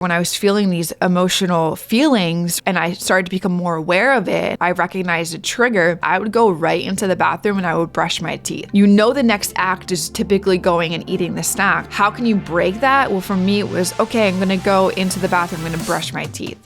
When I was feeling these emotional feelings and I started to become more aware of it, I recognized a trigger. I would go right into the bathroom and I would brush my teeth. You know, the next act is typically going and eating the snack. How can you break that? Well, for me, it was, okay, I'm gonna go into the bathroom, I'm gonna brush my teeth.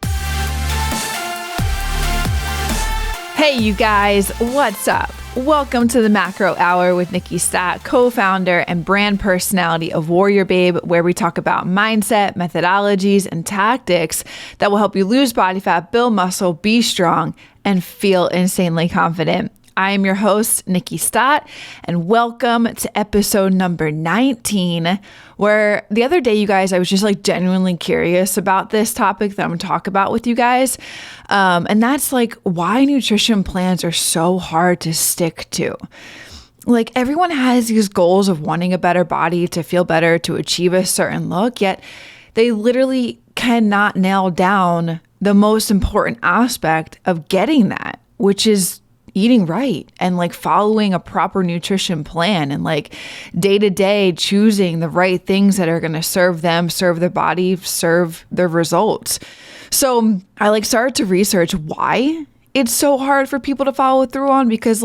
Hey, you guys, what's up? Welcome to the Macro Hour with Nikkiey, co-founder and brand personality of WarriorBabe, where we talk about mindset, methodologies, and tactics that will help you lose body fat, build muscle, be strong, and feel insanely confident. I am your host, Nikkiey Stott, and welcome to episode number 19, where the other day, you guys, I was just genuinely curious about this topic that I'm going to talk about with you guys. And that's why nutrition plans are so hard to stick to. Everyone has these goals of wanting a better body, to feel better, to achieve a certain look, yet they literally cannot nail down the most important aspect of getting that, which is eating right and following a proper nutrition plan and day to day choosing the right things that are going to serve them, serve their body, serve their results. So I started to research why it's so hard for people to follow through on, because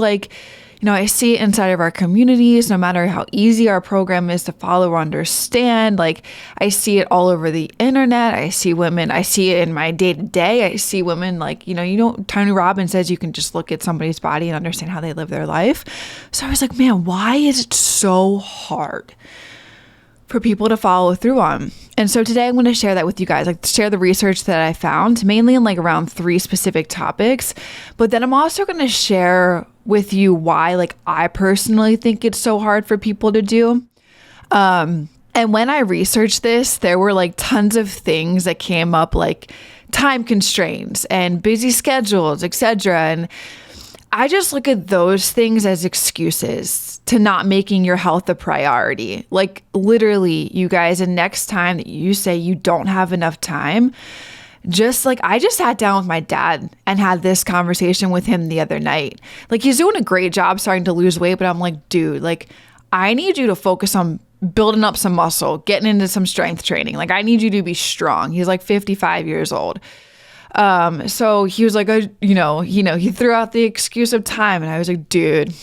I see it inside of our communities, no matter how easy our program is to follow or understand. I see it all over the internet. I see women, I see it in my day to day. I see women Tony Robbins says you can just look at somebody's body and understand how they live their life. So I was like, man, why is it so hard for people to follow through on? And so today I'm going to share that with you guys, share the research that I found, mainly in around 3 specific topics. But then I'm also going to share with you why I personally think it's so hard for people to do. And when I researched this, there were tons of things that came up, time constraints and busy schedules, etc. And I just look at those things as excuses to not making your health a priority. Literally, you guys, the next time that you say you don't have enough time, I just sat down with my dad and had this conversation with him the other night. He's doing a great job starting to lose weight, but I'm like, dude, I need you to focus on building up some muscle, getting into some strength training. I need you to be strong. He's 55 years old. So he was he threw out the excuse of time, and I was like, dude,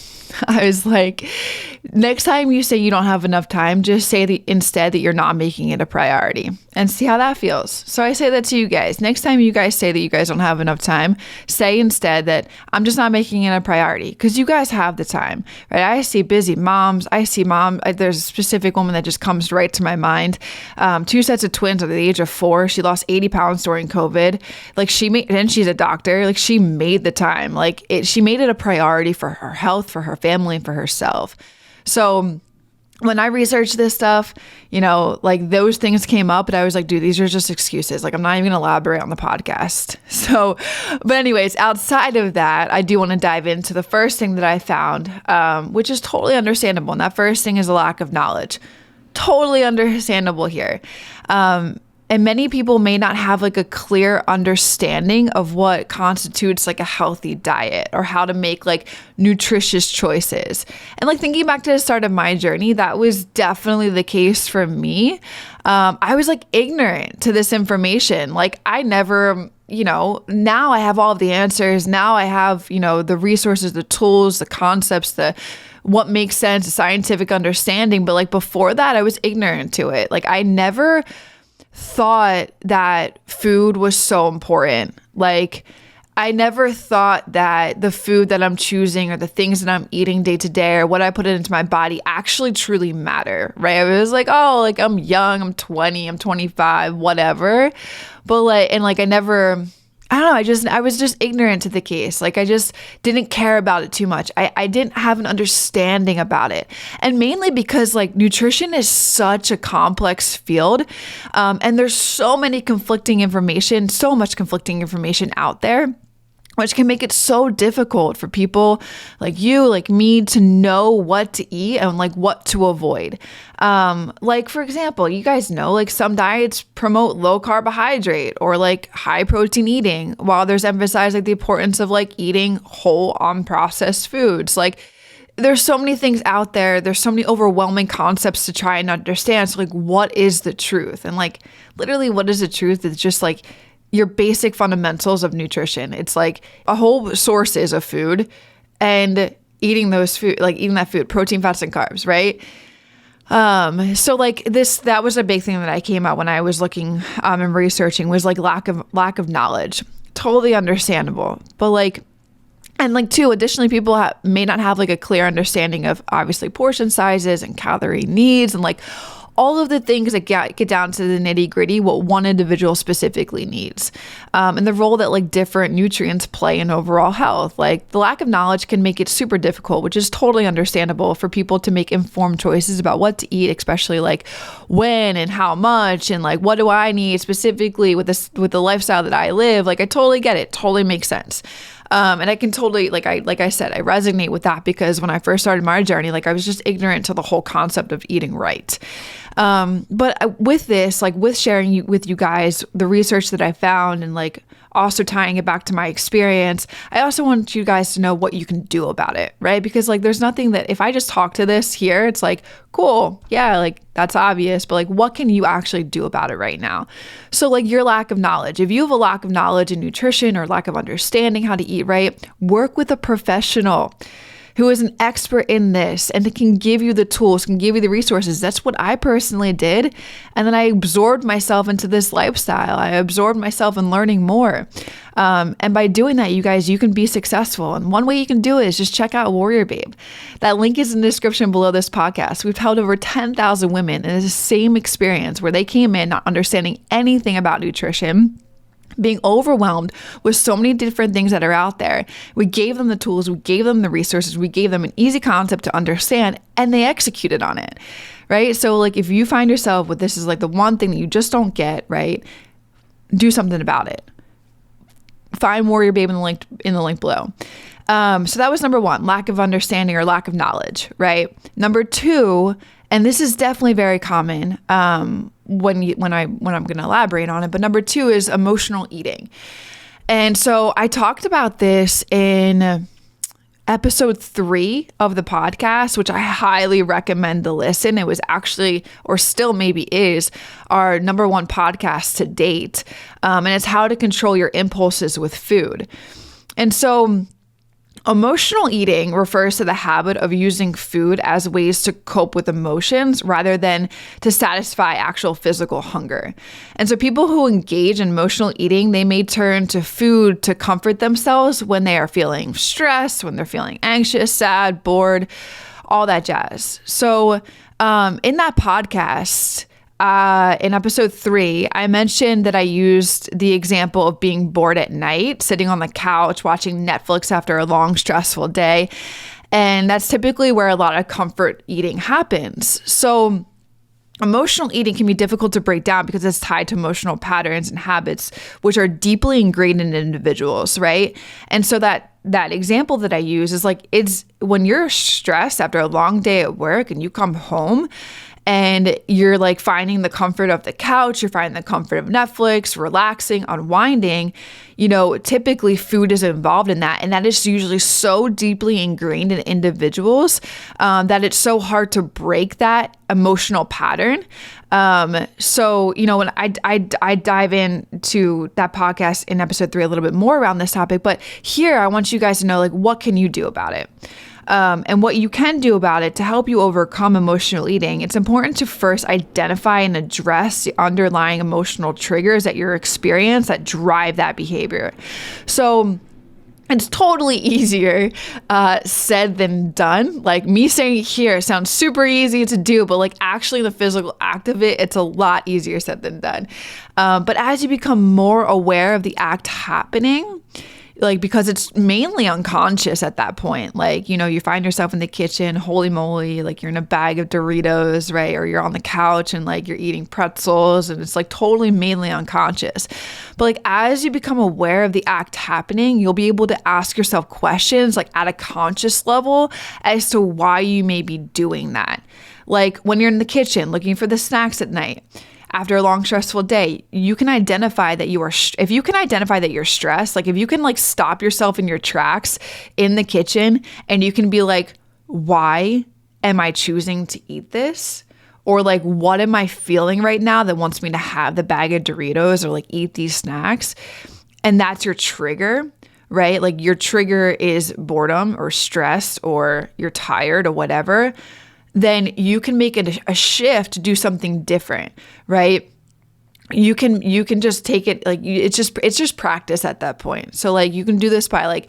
next time you say you don't have enough time, just say instead that you're not making it a priority and see how that feels. So I say that to you guys. Next time you guys say that you guys don't have enough time, say instead that I'm just not making it a priority, because you guys have the time, right? I see busy moms. There's a specific woman that just comes right to my mind. 2 sets of twins at the age of 4. She lost 80 pounds during COVID. And she's a doctor. She made the time. She made it a priority for her health, for her family, and for herself. So when I researched this stuff, those things came up, and I was like, dude, these are just excuses. I'm not even going to elaborate on the podcast. So, but anyways, outside of that, I do want to dive into the first thing that I found, which is totally understandable. And that first thing is a lack of knowledge. Totally understandable here. And many people may not have a clear understanding of what constitutes a healthy diet, or how to make nutritious choices. And thinking back to the start of my journey, that was definitely the case for me. I was ignorant to this information. I never, now I have all of the answers. Now I have, the resources, the tools, the concepts, what makes sense, the scientific understanding. But before that, I was ignorant to it. I never thought that food was so important. I never thought that the food that I'm choosing, or the things that I'm eating day to day, or what I put into my body actually truly matter, right? I was I'm young, I'm 20, I'm 25, whatever. But I was just ignorant to the case. I just didn't care about it too much. I didn't have an understanding about it. And mainly because nutrition is such a complex field. And there's so much conflicting information out there, which can make it so difficult for people like you, like me, to know what to eat and what to avoid. For example, you guys know, some diets promote low carbohydrate or high protein eating, while there's emphasized the importance of eating whole unprocessed foods. there's so many things out there. There's so many overwhelming concepts to try and understand. So like, what is the truth? And like, literally, what is the truth? It's just like your basic fundamentals of nutrition. It's like a whole sources of food and eating those food, like eating that food, protein, fats, and carbs, right? So like that was a big thing that I came out when I was looking, and researching, was like lack of knowledge. Totally understandable. But like, and like too, additionally, people may not have like a clear understanding of obviously portion sizes and calorie needs and like all of the things that get down to the nitty gritty, what one individual specifically needs, and the role that like different nutrients play in overall health. Like the lack of knowledge can make it super difficult, which is totally understandable for people to make informed choices about what to eat, especially like when and how much and like what do I need specifically with the lifestyle that I live. Like I totally get it. Totally makes sense. And I can totally, like I said, I resonate with that because when I first started my journey, like I was just ignorant to the whole concept of eating right. But with this, like with sharing with you guys the research that I found and like also tying it back to my experience, I also want you guys to know what you can do about it, right? Because like there's nothing that if I just talk to this here, it's like, cool, yeah, like that's obvious, but like what can you actually do about it right now? So like your lack of knowledge, if you have a lack of knowledge in nutrition or lack of understanding how to eat right, work with a professional who is an expert in this and can give you the tools, can give you the resources. That's what I personally did. And then I absorbed myself into this lifestyle. I absorbed myself in learning more. And by doing that, you guys, you can be successful. And one way you can do it is just check out WarriorBabe. That link is in the description below this podcast. We've held over 10,000 women in the same experience where they came in not understanding anything about nutrition, being overwhelmed with so many different things that are out there. We gave them the tools, we gave them the resources, we gave them an easy concept to understand, and they executed on it, right? So like if you find yourself with this is like the one thing that you just don't get, right? Do something about it. Find WarriorBabe in the link below. So that was number one, lack of understanding or lack of knowledge, right? Number two, and this is definitely very common when I'm going to elaborate on it. But number two is emotional eating. And so I talked about this in episode 3 of the podcast, which I highly recommend to listen. It was actually, or still maybe is, our number 1 podcast to date. And it's how to control your impulses with food. And so emotional eating refers to the habit of using food as ways to cope with emotions rather than to satisfy actual physical hunger. And so people who engage in emotional eating, they may turn to food to comfort themselves when they are feeling stressed, when they're feeling anxious, sad, bored, all that jazz. So in that podcast, in episode 3, I mentioned that I used the example of being bored at night, sitting on the couch, watching Netflix after a long, stressful day. And that's typically where a lot of comfort eating happens. So emotional eating can be difficult to break down because it's tied to emotional patterns and habits, which are deeply ingrained in individuals, right? And so that example that I use is like, it's when you're stressed after a long day at work and you come home, and you're like finding the comfort of the couch, you're finding the comfort of Netflix, relaxing, unwinding, typically food is involved in that. And that is usually so deeply ingrained in individuals that it's so hard to break that emotional pattern. So, when I dive into that podcast in episode 3 a little bit more around this topic, but here I want you guys to know, like, what can you do about it? And what you can do about it to help you overcome emotional eating. It's important to first identify and address the underlying emotional triggers that you're experiencing that drive that behavior. So it's totally easier said than done. Like me saying it here sounds super easy to do, but like actually the physical act of it, it's a lot easier said than done. But as you become more aware of the act happening, like, because it's mainly unconscious at that point. Like, you find yourself in the kitchen, holy moly, like you're in a bag of Doritos, right? Or you're on the couch and like you're eating pretzels and it's like totally mainly unconscious. But like, as you become aware of the act happening, you'll be able to ask yourself questions like at a conscious level as to why you may be doing that. Like when you're in the kitchen looking for the snacks at night, after a long, stressful day, you can identify that if you can identify that you're stressed, like if you can like stop yourself in your tracks in the kitchen and you can be like, why am I choosing to eat this? Or like, what am I feeling right now that wants me to have the bag of Doritos or like eat these snacks? And that's your trigger, right? Like your trigger is boredom or stress or you're tired or whatever. Then you can make it a shift to do something different, right? You can just take it like it's just practice at that point. So like you can do this by like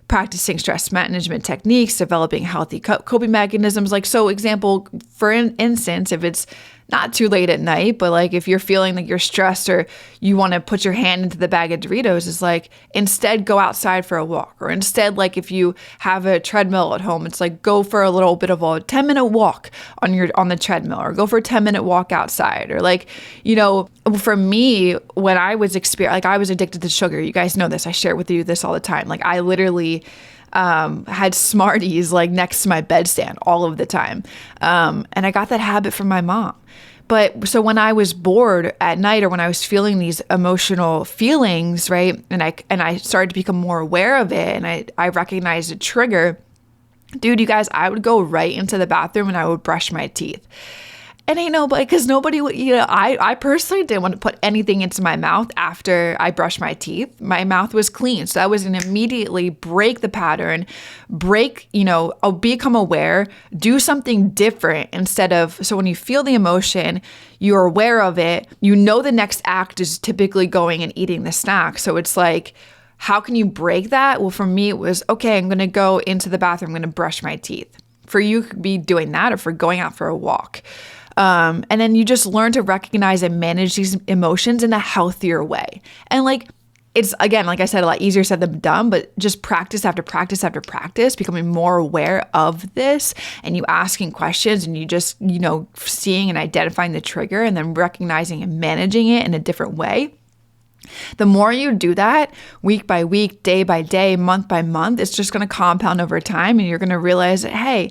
practicing stress management techniques, developing healthy coping mechanisms. Like, so example, for instance, if it's not too late at night, but like if you're feeling like you're stressed or you want to put your hand into the bag of Doritos, is like instead go outside for a walk. Or instead, like if you have a treadmill at home, it's like go for a little bit of a 10-minute walk on the treadmill, or go for a 10-minute walk outside. Or like, you know, for me, when I was I was addicted to sugar. You guys know this. I share with you this all the time. Like I literally had Smarties like next to my bedstand all of the time. And I got that habit from my mom. But so when I was bored at night or when I was feeling these emotional feelings, right, and I started to become more aware of it, and I recognized a trigger, dude, you guys, I would go right into the bathroom and I would brush my teeth. And ain't nobody, because nobody would, you know, I personally didn't want to put anything into my mouth after I brushed my teeth. My mouth was clean. So I was going to immediately break the pattern, become aware, do something different instead of, so when you feel the emotion, you're aware of it, you know the next act is typically going and eating the snack. So it's like, how can you break that? Well, for me, it was, okay, I'm going to go into the bathroom, I'm going to brush my teeth. For you, it could be doing that or for going out for a walk. And then you just learn to recognize and manage these emotions in a healthier way. And like, it's, again, like I said, a lot easier said than done, but just practice after practice after practice, becoming more aware of this, and you asking questions, and you just, you know, seeing and identifying the trigger and then recognizing and managing it in a different way. The more you do that week by week, day by day, month by month, it's just going to compound over time, and you're going to realize that, hey,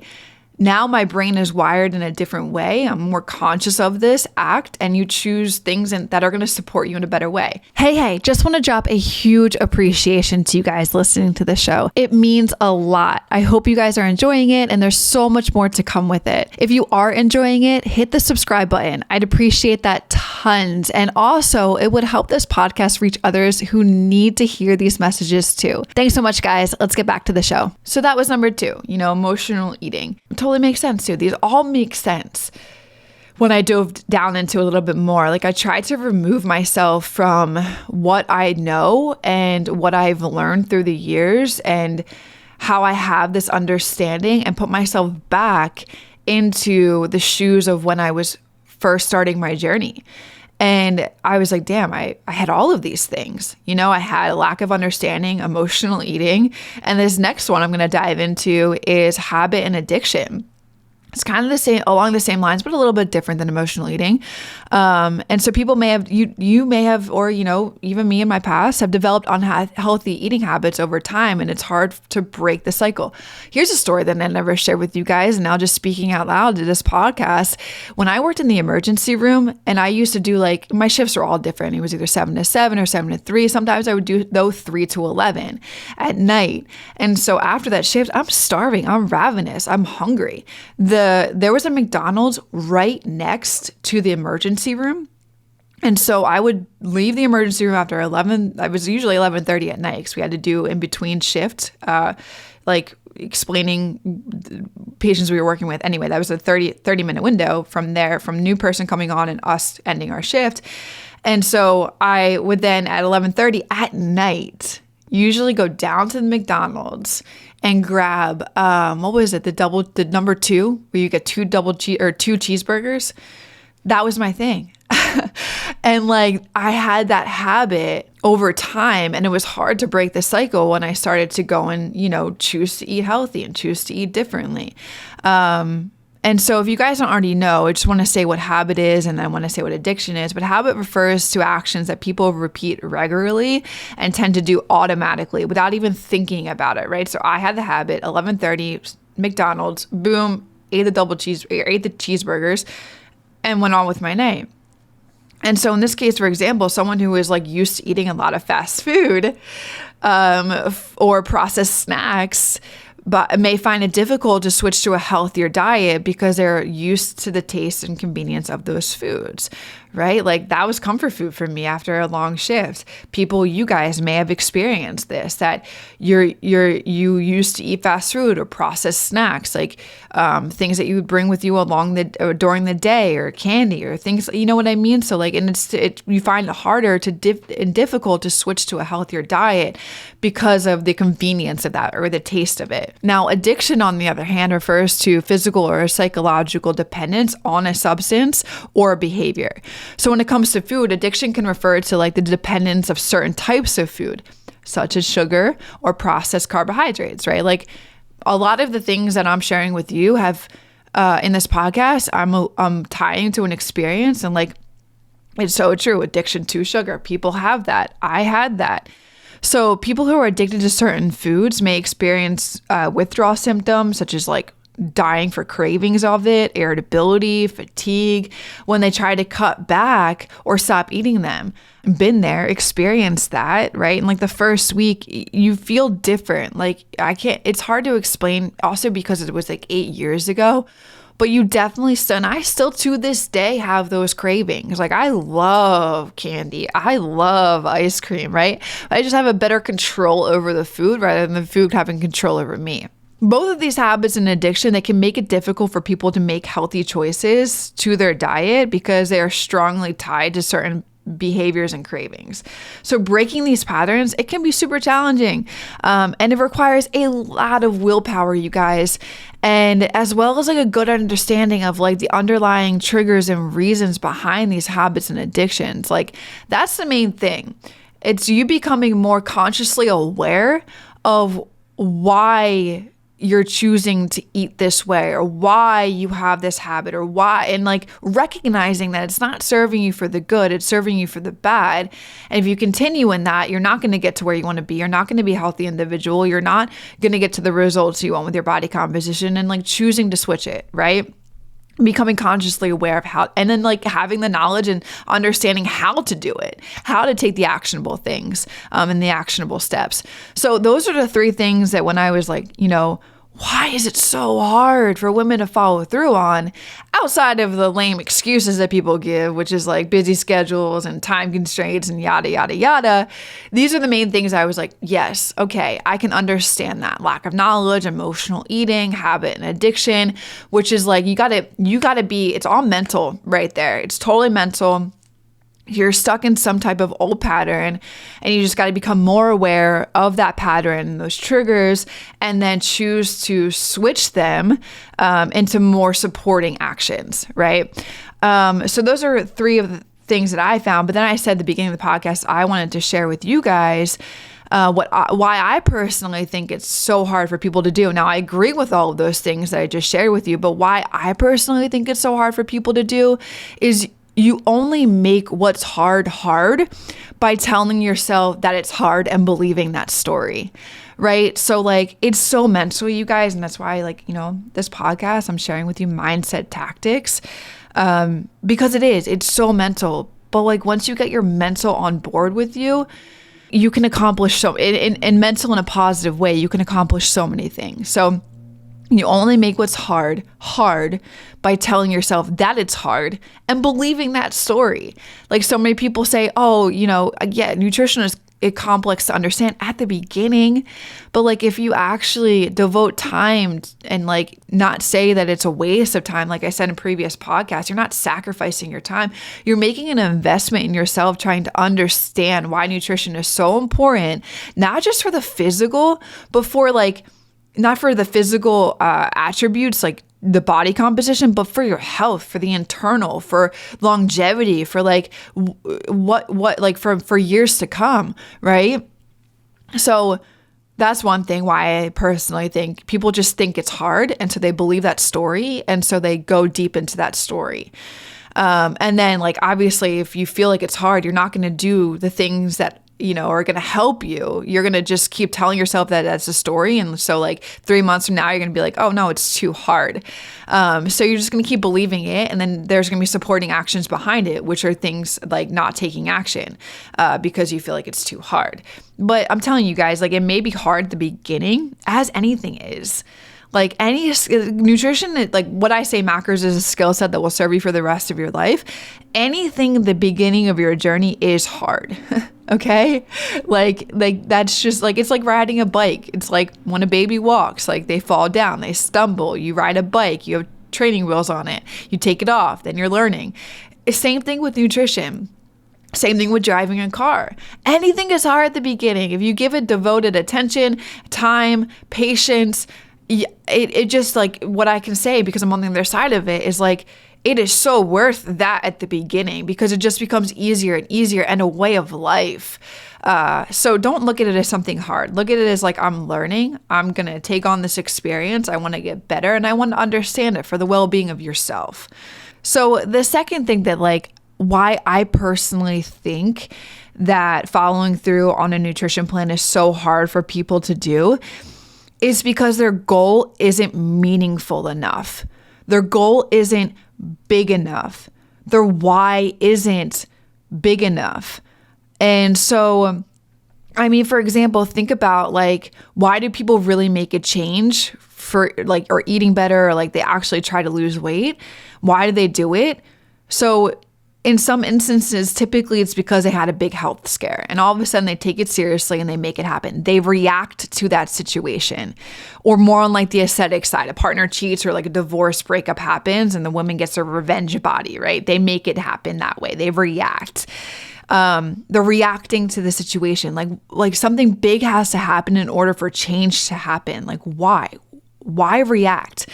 now my brain is wired in a different way. I'm more conscious of this act, and you choose things that are going to support you in a better way. Hey, just want to drop a huge appreciation to you guys listening to the show. It means a lot. I hope you guys are enjoying it, and there's so much more to come with it. If you are enjoying it, hit the subscribe button. I'd appreciate that tons. And also, it would help this podcast reach others who need to hear these messages too. Thanks so much, guys. Let's get back to the show. So that was number 2, emotional eating. Totally makes sense too. These all make sense when I dove down into a little bit more. Like I tried to remove myself from what I know and what I've learned through the years and how I have this understanding, and put myself back into the shoes of when I was first starting my journey. And I was like, damn, I had all of these things. I had a lack of understanding, emotional eating. And this next one I'm going to dive into is habit and addiction. It's kind of the same, along the same lines, but a little bit different than emotional eating. And so people may have, you may have, or, even me in my past have developed unhealthy eating habits over time, and it's hard to break the cycle. Here's a story that I never shared with you guys, and now just speaking out loud to this podcast. When I worked in the emergency room, and I used to do my shifts were all different. It was either 7 to 7 or 7 to 3. Sometimes I would do 3 to 11 at night. And so after that shift, I'm starving, I'm ravenous, I'm hungry. There was a McDonald's right next to the emergency room. And so I would leave the emergency room after 11. I was usually 11:30 at night because we had to do in between shift, explaining the patients we were working with. Anyway, that was a 30-minute window from there, from new person coming on and us ending our shift. And so I would then at 11:30 at night usually go down to the McDonald's and grab, what was it? The number 2, where you get 2 cheeseburgers. That was my thing. And I had that habit over time, and it was hard to break the cycle when I started to go and, choose to eat healthy and choose to eat differently. And so if you guys don't already know, I just want to say what habit is, and then I want to say what addiction is. But habit refers to actions that people repeat regularly and tend to do automatically without even thinking about it, right? So I had the habit, 11:30, McDonald's, boom, ate the cheeseburgers, and went on with my night. And so in this case, for example, someone who is used to eating a lot of fast food or processed snacks, but may find it difficult to switch to a healthier diet because they're used to the taste and convenience of those foods, right? Like that was comfort food for me after a long shift. People, you guys may have experienced this, that you used to eat fast food or processed snacks, like things that you would bring with you or during the day, or candy or things, you know what I mean? So like, and you find it harder and difficult to switch to a healthier diet because of the convenience of that or the taste of it. Now, addiction, on the other hand, refers to physical or psychological dependence on a substance or a behavior. So when it comes to food, addiction can refer to like the dependence of certain types of food, such as sugar or processed carbohydrates, right? Like a lot of the things that I'm sharing with you have in this podcast, I'm tying to an experience, and like, it's so true. Addiction to sugar. People have that. I had that. So people who are addicted to certain foods may experience withdrawal symptoms such as like dying for cravings of it, irritability, fatigue when they try to cut back or stop eating them. Been there, experienced that, right? And like the first week, you feel different. Like it's hard to explain also because it was like 8 years ago. But you definitely and I still to this day have those cravings. Like I love candy. I love ice cream, right? I just have a better control over the food rather than the food having control over me. Both of these habits and addiction, they can make it difficult for people to make healthy choices to their diet because they are strongly tied to certain behaviors and cravings. So breaking these patterns, it can be super challenging. And it requires a lot of willpower, you guys. And as well as like a good understanding of like the underlying triggers and reasons behind these habits and addictions. Like that's the main thing. It's you becoming more consciously aware of why you're choosing to eat this way, or why you have this habit, or why, and like recognizing that it's not serving you for the good, it's serving you for the bad. And if you continue in that, you're not going to get to where you want to be. You're not going to be a healthy individual. You're not going to get to the results you want with your body composition, and like choosing to switch it, right? Becoming consciously aware of how, and then like having the knowledge and understanding how to do it, how to take the actionable things and the actionable steps. So those are the 3 things that when I was like, why is it so hard for women to follow through on, outside of the lame excuses that people give, which is like busy schedules and time constraints and yada, yada, yada. These are the main things I was like, yes, okay, I can understand that. Lack of knowledge, emotional eating, habit and addiction, which is like, you gotta be, it's all mental right there. It's totally mental. You're stuck in some type of old pattern, and you just got to become more aware of that pattern, those triggers, and then choose to switch them into more supporting actions, right? So those are 3 of the things that I found. But then I said at the beginning of the podcast, I wanted to share with you guys why I personally think it's so hard for people to do. Now, I agree with all of those things that I just shared with you, but why I personally think it's so hard for people to do is you only make what's hard by telling yourself that it's hard and believing that story, right? So like, it's so mental, you guys. And that's why this podcast, I'm sharing with you mindset tactics because it's so mental. But like, once you get your mental on board with you, you can accomplish so, in mental in a positive way, you can accomplish so many things. So you only make what's hard by telling yourself that it's hard and believing that story. Like so many people say, nutrition is complex to understand at the beginning. But like if you actually devote time and like not say that it's a waste of time, like I said in previous podcasts, you're not sacrificing your time. You're making an investment in yourself, trying to understand why nutrition is so important, not just for the physical, but for like, not for the physical attributes like the body composition, but for your health, for the internal, for longevity, for like what like for years to come, right? So that's one thing why I personally think people just think it's hard, and so they believe that story, and so they go deep into that story. And then like obviously if you feel like it's hard, you're not going to do the things that are going to help you, you're going to just keep telling yourself that that's a story. And so like 3 months from now, you're going to be like, oh no, it's too hard. So you're just going to keep believing it. And then there's going to be supporting actions behind it, which are things like not taking action because you feel like it's too hard. But I'm telling you guys, like it may be hard at the beginning, as anything is. Like any nutrition, like what I say, macros is a skill set that will serve you for the rest of your life. Anything in the beginning of your journey is hard. Okay. Like that's just like, it's like riding a bike. It's like when a baby walks, like they fall down, they stumble, you ride a bike, you have training wheels on it, you take it off, then you're learning. Same thing with nutrition. Same thing with driving a car. Anything is hard at the beginning. If you give it devoted attention, time, patience, it just like what I can say, because I'm on the other side of it, is like, it is so worth that at the beginning because it just becomes easier and easier and a way of life. So don't look at it as something hard. Look at it as like, I'm learning. I'm going to take on this experience. I want to get better and I want to understand it for the well-being of yourself. So the second thing that like, why I personally think that following through on a nutrition plan is so hard for people to do is because their goal isn't meaningful enough. Their goal isn't big enough. Their why isn't big enough. And so, I mean, for example, think about like, why do people really make a change for like, or eating better, or like they actually try to lose weight? Why do they do it? So in some instances, typically it's because they had a big health scare and all of a sudden they take it seriously and they make it happen. They react to that situation. Or more on like the aesthetic side, a partner cheats or like a divorce breakup happens and the woman gets a revenge body, right? They make it happen that way. They react. They're reacting to the situation. Like something big has to happen in order for change to happen. Like why? Why react?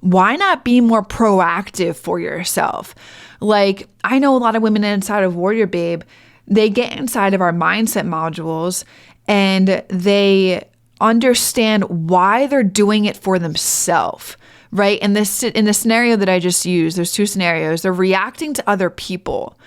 Why not be more proactive for yourself? Like, I know a lot of women inside of WarriorBabe, they get inside of our mindset modules and they understand why they're doing it for themselves, right? And this, in the scenario that I just used, there's two scenarios. They're reacting to other people.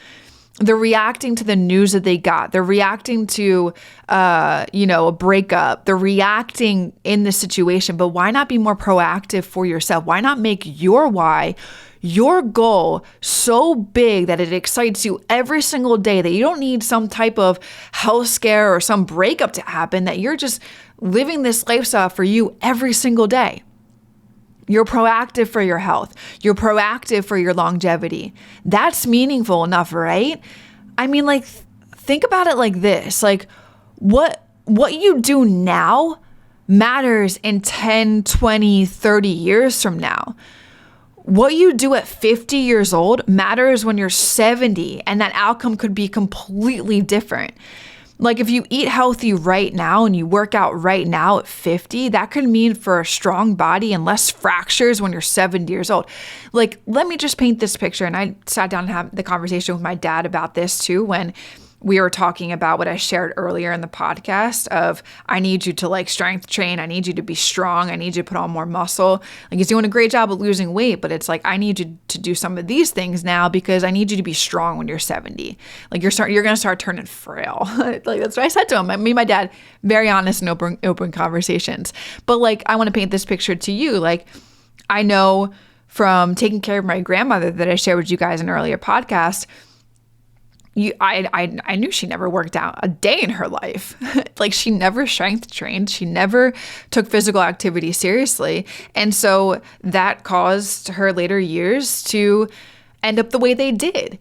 They're reacting to the news that they got. They're reacting to, a breakup. They're reacting in the situation, but why not be more proactive for yourself? Why not make your why, your goal so big that it excites you every single day, that you don't need some type of health scare or some breakup to happen, that you're just living this lifestyle for you every single day. You're proactive for your health. You're proactive for your longevity. That's meaningful enough, right? I mean, like, think about it like this. Like, what you do now matters in 10, 20, 30 years from now. What you do at 50 years old matters when you're 70, and that outcome could be completely different. Like if you eat healthy right now and you work out right now at 50, that could mean for a strong body and less fractures when you're 70 years old. Like, let me just paint this picture. And I sat down and had the conversation with my dad about this too, when we were talking about what I shared earlier in the podcast of, I need you to like strength train. I need you to be strong. I need you to put on more muscle. Like he's doing a great job of losing weight, but it's like, I need you to do some of these things now because I need you to be strong when you're 70. Like you're going to start turning frail. Like that's what I said to him. Me and my dad, very honest and open conversations. But like, I want to paint this picture to you. Like I know from taking care of my grandmother that I shared with you guys in an earlier podcast, I knew she never worked out a day in her life. Like she never strength trained. She never took physical activity seriously. And so that caused her later years to end up the way they did,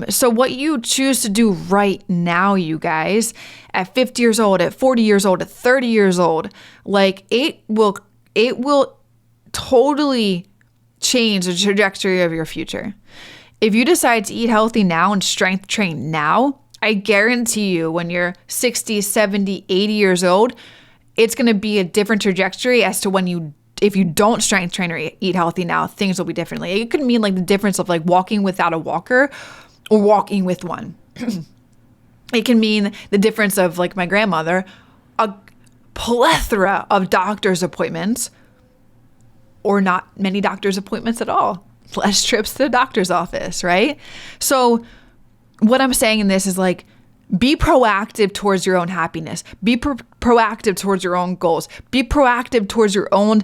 So what you choose to do right now, you guys, at 50 years old, at 40 years old, at 30 years old, like it will totally change the trajectory of your future. If you decide to eat healthy now and strength train now, I guarantee you when you're 60, 70, 80 years old, it's going to be a different trajectory as to if you don't strength train or eat healthy now, things will be differently. It could mean like the difference of like walking without a walker or walking with one. It can mean the difference of like my grandmother, a plethora of doctor's appointments or not many doctor's appointments at all. Less trips to the doctor's office, right? So what I'm saying in this is like, Be proactive towards your own happiness. Be proactive towards your own goals. Be proactive towards your own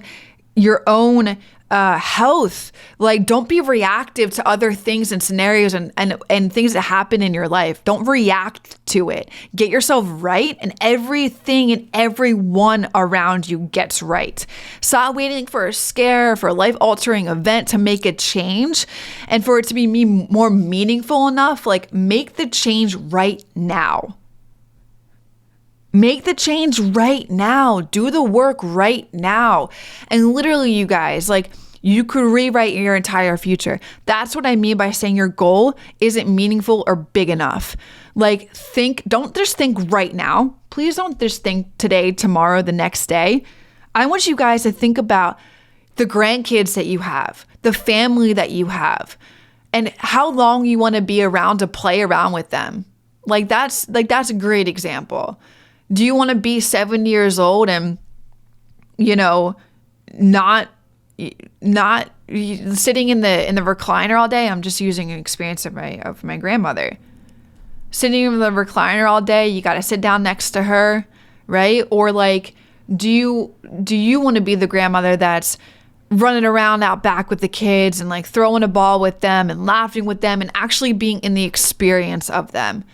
health. Like, don't be reactive to other things and scenarios and things that happen in your life. Don't react to it. Get yourself right, and everything and everyone around you gets right. Stop waiting for a scare, for a life-altering event to make a change and for it to be more meaningful enough. Like, make the change right now. Make the change right now. Do the work right now. And literally, you guys, like, you could rewrite your entire future. That's what I mean by saying your goal isn't meaningful or big enough. Like, don't just think right now. Please don't just think today, tomorrow, the next day. I want you guys to think about the grandkids that you have, the family that you have, and how long you want to be around to play around with them. That's a great example. Do you want to be 7 years old and, not sitting in the recliner all day? I'm just using an experience of my grandmother. Sitting in the recliner all day, you got to sit down next to her, right? Or like, do you want to be the grandmother that's running around out back with the kids and like throwing a ball with them and laughing with them and actually being in the experience of them?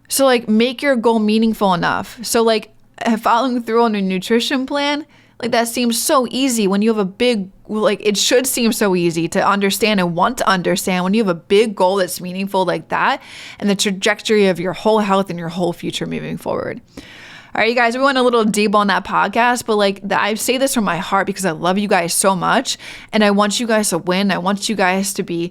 So like, make your goal meaningful enough. So like, following through on a nutrition plan, like, that seems so easy when you have it should seem so easy to understand and want to understand when you have a big goal that's meaningful like that and the trajectory of your whole health and your whole future moving forward. All right, you guys, we went a little deep on that podcast, but I say this from my heart because I love you guys so much and I want you guys to win. I want you guys to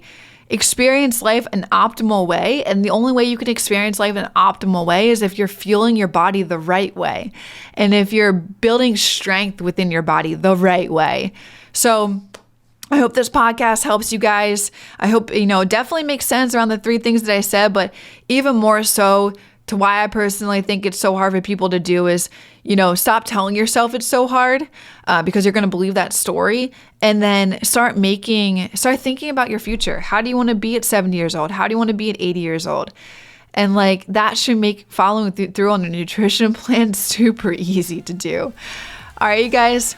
experience life an optimal way. And the only way you can experience life an optimal way is if you're fueling your body the right way. And if you're building strength within your body the right way. So I hope this podcast helps you guys. I hope, definitely makes sense around the 3 things that I said, but even more so to why I personally think it's so hard for people to do is, stop telling yourself it's so hard because you're going to believe that story, and then start thinking about your future. How do you want to be at 70 years old? How do you want to be at 80 years old? And like, that should make following through on a nutrition plan super easy to do. All right, you guys,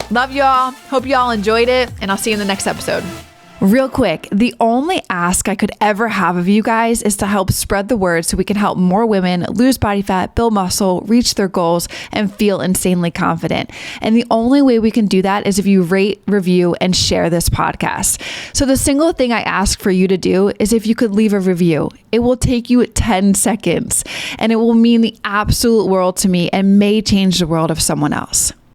love y'all. Hope y'all enjoyed it, and I'll see you in the next episode. Real quick, the only ask I could ever have of you guys is to help spread the word so we can help more women lose body fat, build muscle, reach their goals, and feel insanely confident. And the only way we can do that is if you rate, review, and share this podcast. So the single thing I ask for you to do is if you could leave a review. It will take you 10 seconds, and it will mean the absolute world to me and may change the world of someone else.